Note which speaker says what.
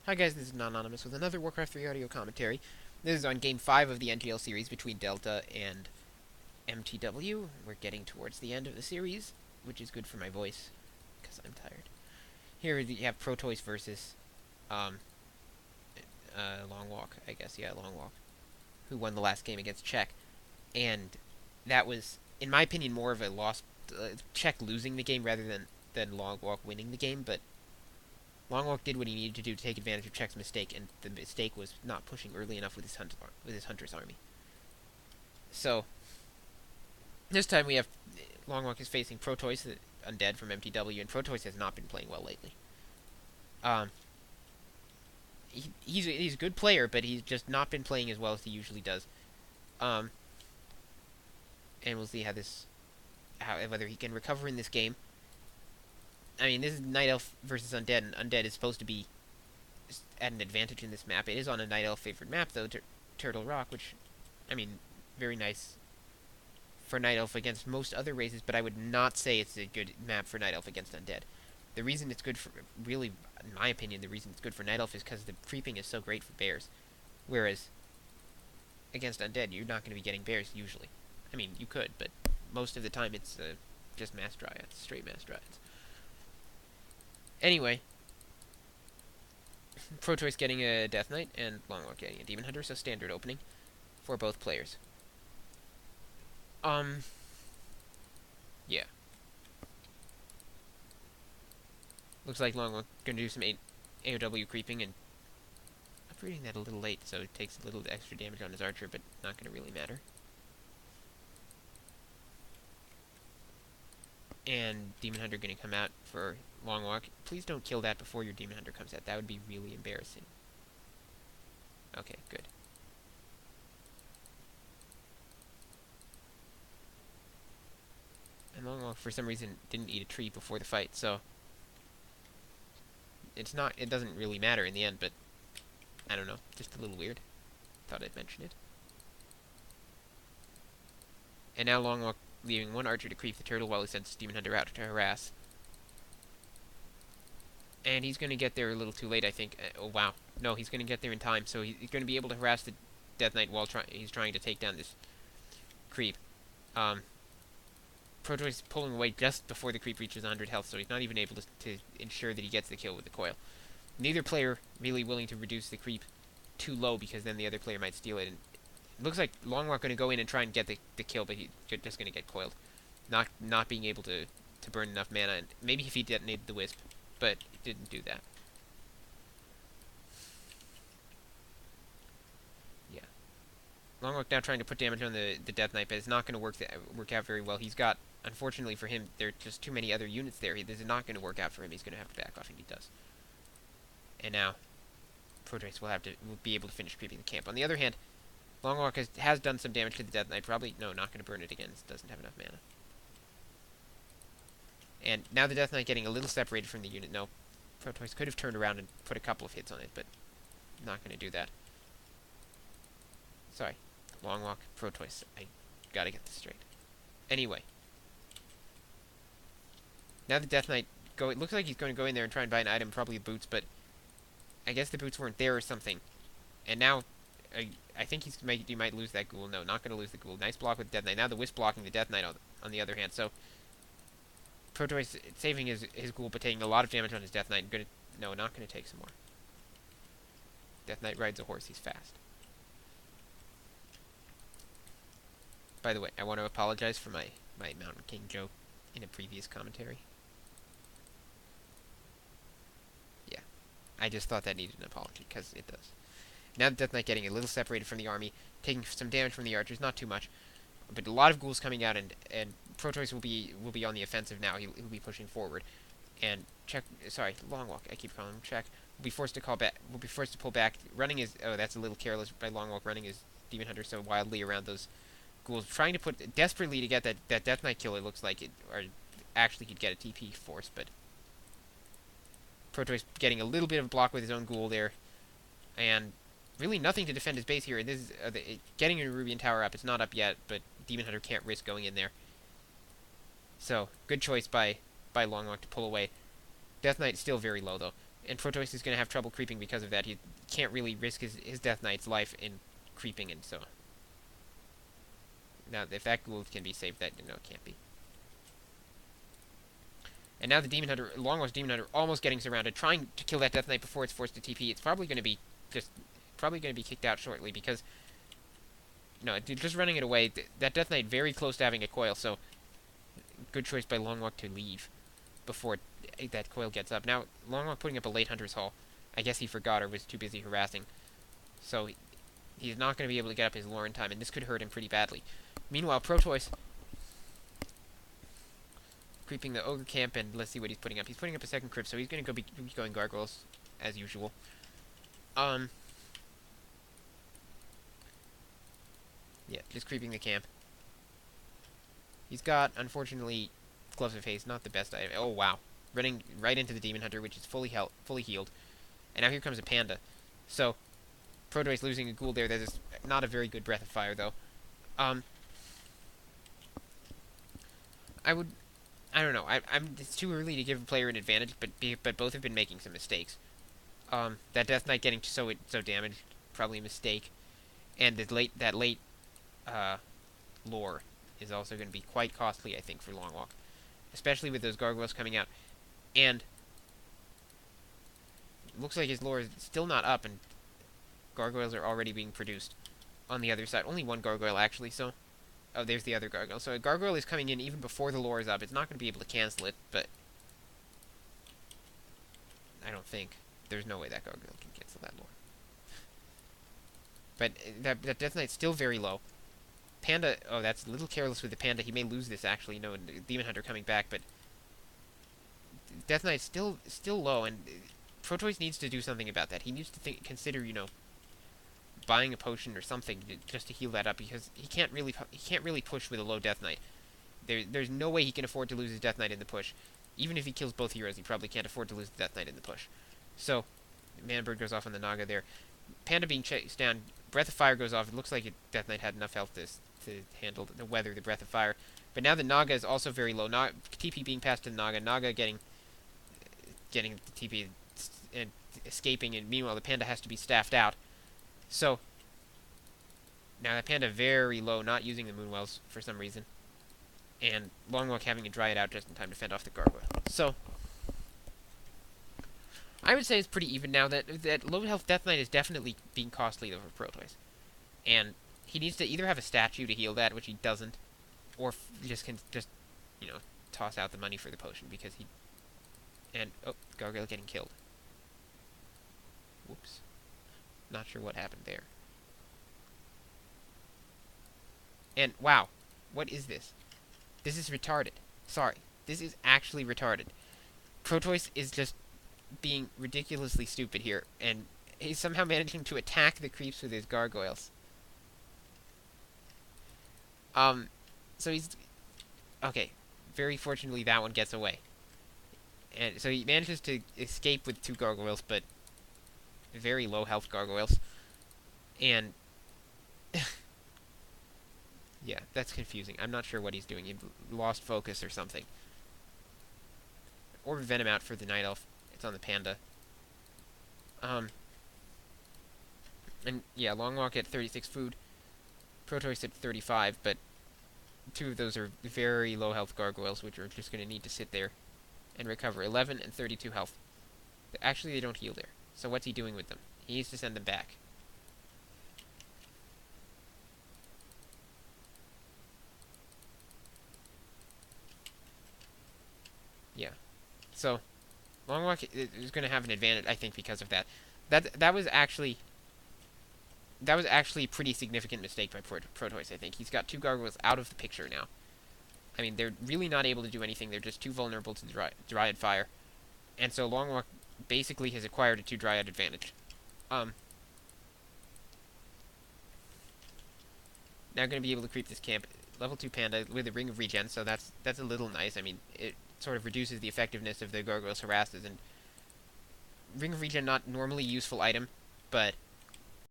Speaker 1: Hi guys, this is Non-Anonymous with another Warcraft 3 audio commentary. This is on Game 5 of the NGL series between Delta and mTw. We're getting towards the end of the series, which is good for my voice, because I'm tired. Here you have Protois versus LongWalk, I guess, yeah, LongWalk, who won the last game against Czech. And that was, in my opinion, more of a loss, Czech losing the game rather than LongWalk winning the game, but LongWalk did what he needed to do to take advantage of Czech's mistake, and the mistake was not pushing early enough with his Hunter's army. So, this time we have LongWalk is facing Protois, the undead from mTw, and Protois has not been playing well lately. He's a good player, but he's just not been playing as well as he usually does. And we'll see whether he can recover in this game. I mean, this is Night Elf versus Undead, and Undead is supposed to be at an advantage in this map. It is on a Night Elf favored map, though, Turtle Rock, which, I mean, very nice for Night Elf against most other races, but I would not say it's a good map for Night Elf against Undead. The reason it's good for, really, in my opinion, the reason it's good for Night Elf is because the creeping is so great for bears. Whereas, against Undead, you're not going to be getting bears, usually. I mean, you could, but most of the time it's just mass dryads, straight mass dryads. Anyway, Protois getting a Death Knight, and LongWalk getting a Demon Hunter, so standard opening for both players. Yeah. Looks like LongWalk gonna do some AOW creeping, and I'm reading that a little late, so it takes a little extra damage on his archer, but not gonna really matter. And Demon Hunter gonna come out for LongWalk. Please don't kill that before your Demon Hunter comes out. That would be really embarrassing. Okay, good. And LongWalk, for some reason, didn't eat a tree before the fight, so it doesn't really matter in the end, but I don't know, just a little weird. Thought I'd mention it. And now LongWalk leaving one archer to creep the turtle while he sends Demon Hunter out to harass. And he's going to get there a little too late, I think. Oh, wow. No, he's going to get there in time, so he's going to be able to harass the Death Knight while he's trying to take down this creep. Protois is pulling away just before the creep reaches 100 health, so he's not even able to ensure that he gets the kill with the coil. Neither player really willing to reduce the creep too low, because then the other player might steal it. And it looks like LongWalk going to go in and try and get the kill, but he's just going to get coiled. Not being able to burn enough mana, and maybe if he detonated the Wisp, but it didn't do that. Yeah. LongWalk now trying to put damage on the Death Knight, but it's not going to work out very well. He's got, unfortunately for him, there are just too many other units there. This is not going to work out for him. He's going to have to back off, and he does. And now, Protois will be able to finish creeping the camp. On the other hand, LongWalk has done some damage to the Death Knight. Probably, no, not going to burn it again. It doesn't have enough mana. And now the Death Knight getting a little separated from the unit. No, Protois could have turned around and put a couple of hits on it, but not going to do that. Sorry. LongWalk, Protois. I gotta get this straight. Anyway. Now the Death Knight it looks like he's going to go in there and try and buy an item, probably boots, but I guess the boots weren't there or something. And now I think he might lose that ghoul. No, not going to lose the ghoul. Nice block with Death Knight. Now the Wisp blocking the Death Knight on the other hand. So Protois saving his ghoul, but taking a lot of damage on his Death Knight. No, not going to take some more. Death Knight rides a horse. He's fast. By the way, I want to apologize for my Mountain King joke in a previous commentary. Yeah. I just thought that needed an apology, because it does. Now the Death Knight getting a little separated from the army, taking some damage from the archers, not too much, but a lot of ghouls coming out, and Protois will be on the offensive now. He'll be pushing forward, and LongWalk. I keep calling him Czech. Will be forced to pull back. Running is that's a little careless by LongWalk. Running his Demon Hunter so wildly around those ghouls, trying to put desperately to get that Death Knight kill. It looks like it, or actually he'd get a TP force, but Protois getting a little bit of a block with his own ghoul there, and really nothing to defend his base here. This is getting a Rubian Tower up. It's not up yet, but Demon Hunter can't risk going in there. So good choice by LongWalk to pull away. Death Knight still very low though, And Protois is going to have trouble creeping because of that. He can't really risk his Death Knight's life in creeping, and so... Now, if that ghoul can be saved, that... No, it can't be. And now the Demon Hunter, LongWalk's Demon Hunter, almost getting surrounded, trying to kill that Death Knight before it's forced to TP. It's probably going to be kicked out shortly, because... No, just running it away. That Death Knight very close to having a coil, so... Good choice by LongWalk to leave before that coil gets up. Now, LongWalk putting up a late Hunter's Hall. I guess he forgot or was too busy harassing. So, he's not going to be able to get up his lore in time, and this could hurt him pretty badly. Meanwhile, Protois creeping the Ogre camp, and let's see what he's putting up. He's putting up a second crypt, so he's going to be going Gargoyles, as usual. Yeah, just creeping the camp. He's got, unfortunately, Gloves of Haste, not the best item. Oh, wow. Running right into the Demon Hunter, which is fully healed. And now here comes a Panda. So, Protois losing a ghoul there. That is not a very good Breath of Fire, though. I don't know. It's too early to give a player an advantage, but both have been making some mistakes. That Death Knight getting so damaged, probably a mistake. And that late lore is also going to be quite costly, I think, for LongWalk. Especially with those Gargoyles coming out. And it looks like his lore is still not up, and Gargoyles are already being produced on the other side. Only one Gargoyle, actually, so... Oh, there's the other Gargoyle. So a Gargoyle is coming in even before the lore is up. It's not going to be able to cancel it, but... I don't think. There's no way that Gargoyle can cancel that lore. But that Death Knight's still very low. Panda... Oh, that's a little careless with the Panda. He may lose this, actually. No, Demon Hunter coming back, but... Death Knight's still low, and Protois needs to do something about that. He needs to consider, buying a potion or something just to heal that up, because he can't really push with a low Death Knight. There's no way he can afford to lose his Death Knight in the push. Even if he kills both heroes, he probably can't afford to lose the Death Knight in the push. So, Manbird goes off on the Naga there. Panda being chased down, Breath of Fire goes off. It looks like Death Knight had enough health to handle the weather, the Breath of Fire. But now the Naga is also very low. TP being passed to the Naga. Naga getting the TP and escaping, and meanwhile the Panda has to be staffed out. So, now that Panda very low, not using the Moonwells for some reason. And LongWalk having to dry it out just in time to fend off the Gargoyle. So, I would say it's pretty even now. That low health Death Knight is definitely being costly though for Protois. And he needs to either have a statue to heal that, which he doesn't, or just toss out the money for the potion, because he... And, oh, Gargoyle getting killed. Whoops. Not sure what happened there. And, wow. What is this? This is retarded. Sorry. This is actually retarded. Protois is just being ridiculously stupid here, and he's somehow managing to attack the creeps with his Gargoyles. So he's... Okay. Very fortunately, that one gets away. And so he manages to escape with 2 Gargoyles, but very low health Gargoyles. And yeah, that's confusing. I'm not sure what he's doing. He lost focus or something. Orb of Venom out for the Night Elf. It's on the Panda. And yeah, LongWalk at 36 food. Protois at 35, but 2 of those are very low health Gargoyles, which are just going to need to sit there and recover. 11 and 32 health. Actually, they don't heal there. So what's he doing with them? He needs to send them back. Yeah. So, LongWalk is going to have an advantage, I think, because of that. That was actually a pretty significant mistake by Protois, I think. He's got 2 Gargoyles out of the picture now. I mean, they're really not able to do anything. They're just too vulnerable to the Dryad Fire. And so LongWalk basically has acquired a 2 Dryad advantage. Now going to be able to creep this camp. Level 2 Panda with a Ring of Regen, so that's a little nice. I mean, it sort of reduces the effectiveness of the Gargoyles' harasses. And Ring of Regen, not normally a useful item, but